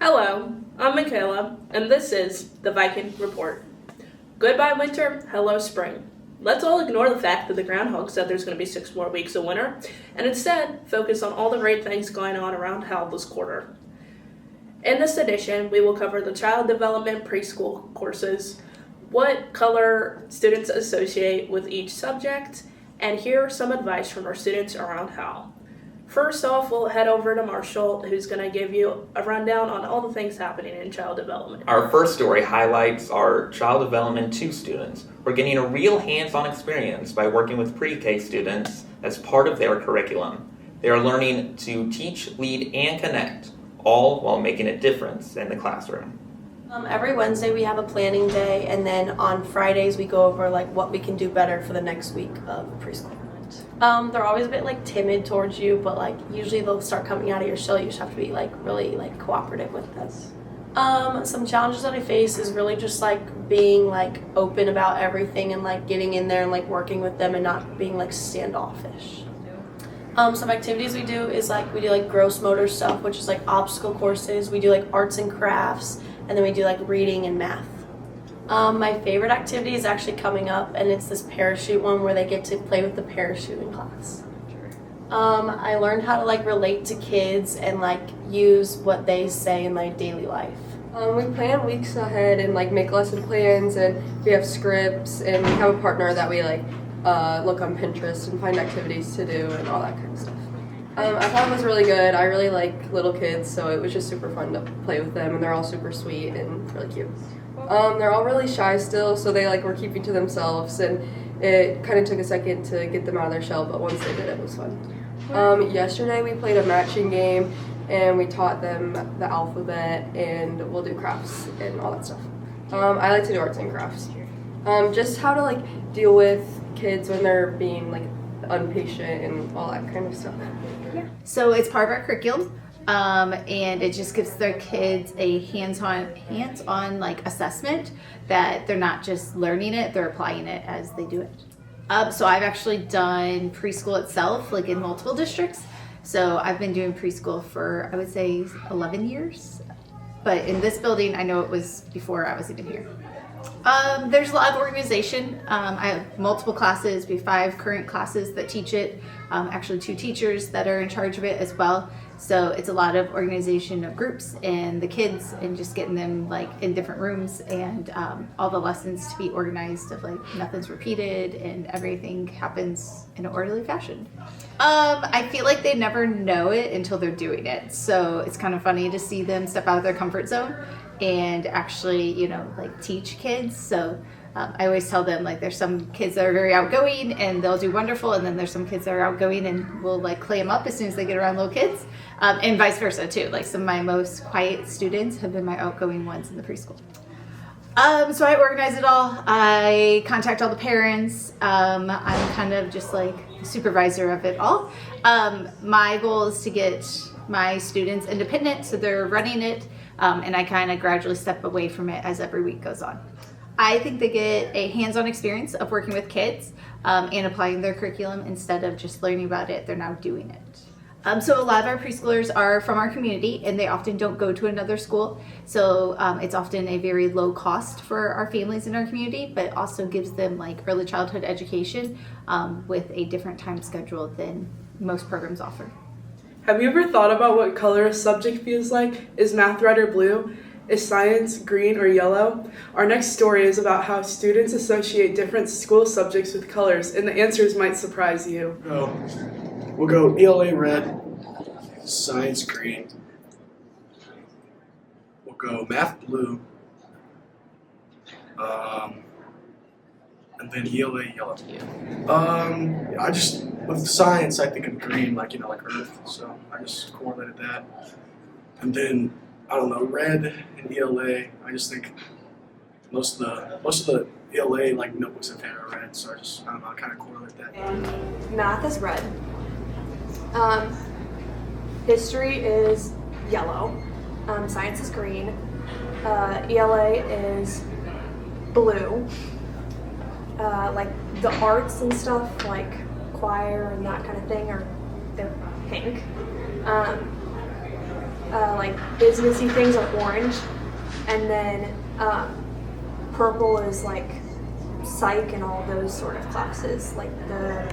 Hello, I'm Michaela, and this is the Viking Report. Goodbye winter, hello spring. Let's all ignore the fact that the groundhog said there's going to be 6 more weeks of winter, and instead focus on all the great things going on around Hal this quarter. In this edition, we will cover the child development preschool courses, what color students associate with each subject, and hear some advice from our students around Hal. First off, we'll head over to Marshall, who's going to give you a rundown on all the things happening in child development. Our first story highlights our Child Development 2 students. We're getting a real hands-on experience by working with pre-K students as part of their curriculum. They are learning to teach, lead, and connect, all while making a difference in the classroom. Every Wednesday we have a planning day, and then on Fridays we go over what we can do better for the next week of preschool. They're always a bit timid towards you, but usually they'll start coming out of your shell. You just have to be really cooperative with this. Some challenges that I face is really just being open about everything and getting in there and working with them and not being standoffish. Some activities we do is we do gross motor stuff, which is obstacle courses. We do arts and crafts, and then we do reading and math. My favorite activity is actually coming up, and it's this parachute one where they get to play with the parachute in class. I learned how to relate to kids and use what they say in my daily life. We plan weeks ahead and make lesson plans, and we have scripts, and we have a partner that we look on Pinterest and find activities to do and all that kind of stuff. I thought it was really good. I really like little kids, so it was just super fun to play with them, and they're all super sweet and really cute. They're all really shy still, so they were keeping to themselves, and it kind of took a second to get them out of their shell, but once they did, it was fun. Yesterday we played a matching game, and we taught them the alphabet, and we'll do crafts and all that stuff. I like to do arts and crafts. Just how to deal with kids when they're being impatient and all that kind of stuff. Yeah. So it's part of our curriculum. And it just gives their kids a hands-on assessment that they're not just learning it, they're applying it as they do it. So I've actually done preschool itself, in multiple districts. So I've been doing preschool for, I would say, 11 years. But in this building, I know it was before I was even here. There's a lot of organization. I have multiple classes. We have 5 current classes that teach it. Actually 2 teachers that are in charge of it as well. So it's a lot of organization of groups and the kids and just getting them in different rooms and all the lessons to be organized of nothing's repeated and everything happens in an orderly fashion. I feel like they never know it until they're doing it. So it's kind of funny to see them step out of their comfort zone and actually, teach kids. So I always tell them there's some kids that are very outgoing and they'll do wonderful, and then there's some kids that are outgoing and will clam up as soon as they get around little kids, and vice versa too. Some of my most quiet students have been my outgoing ones in the preschool. So I organize it all. I contact all the parents. I'm kind of just supervisor of it all. My goal is to get my students independent, so they're running it, and I kind of gradually step away from it as every week goes on. I think they get a hands-on experience of working with kids and applying their curriculum instead of just learning about it, they're now doing it. So a lot of our preschoolers are from our community, and they often don't go to another school. So it's often a very low cost for our families in our community, but also gives them early childhood education with a different time schedule than most programs offer. Have you ever thought about what color a subject feels like? Is math red or blue? Is science green or yellow? Our next story is about how students associate different school subjects with colors, and the answers might surprise you. We'll go ELA red, science green. We'll go math blue, and then ELA yellow. With science, I think of green, like Earth, so I just correlated that. And then I don't know, red and ELA. I just think most of the ELA notebooks I've had are red, so I kind of correlate that. And math is red. History is yellow. Science is green. ELA is blue. The arts and stuff, choir and that kind of thing, they're pink. like businessy things are orange, and then purple is like psych and all those sort of classes, like the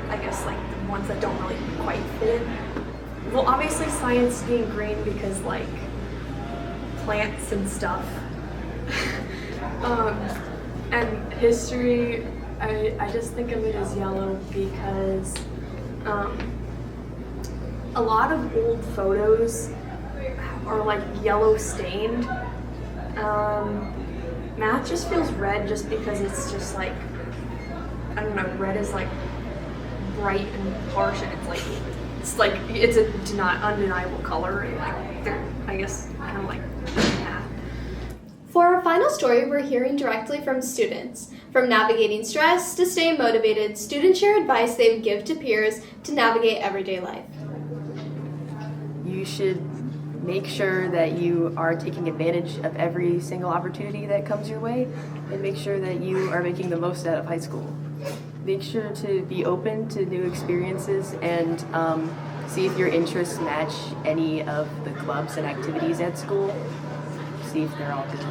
I guess like the ones that don't really quite fit in. Well, obviously science being green because like plants and stuff. And history, I just think of it as yellow because a lot of old photos are like yellow stained. Math just feels red just because it's just like, I don't know, red is like bright and harsh, and it's a undeniable color, and like they're, I guess, kind of like math. For our final story, we're hearing directly from students. From navigating stress to staying motivated, students share advice they would give to peers to navigate everyday life. You should make sure that you are taking advantage of every single opportunity that comes your way, and make sure that you are making the most out of high school. Make sure to be open to new experiences and see if your interests match any of the clubs and activities at school. See if they're all good.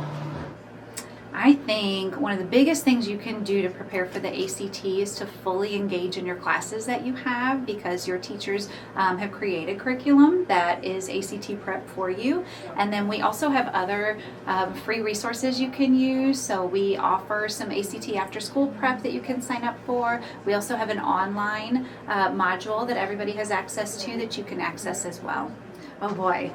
I think one of the biggest things you can do to prepare for the ACT is to fully engage in your classes that you have, because your teachers have created curriculum that is ACT prep for you. And then we also have other free resources you can use. So we offer some ACT after school prep that you can sign up for. We also have an online module that everybody has access to that you can access as well. Oh boy.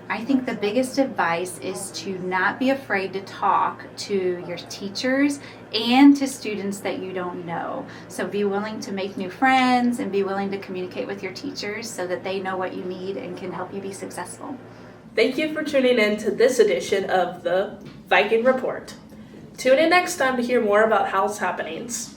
I think the biggest advice is to not be afraid to talk to your teachers and to students that you don't know. So be willing to make new friends and be willing to communicate with your teachers so that they know what you need and can help you be successful. Thank you for tuning in to this edition of the Viking Report. Tune in next time to hear more about house happenings.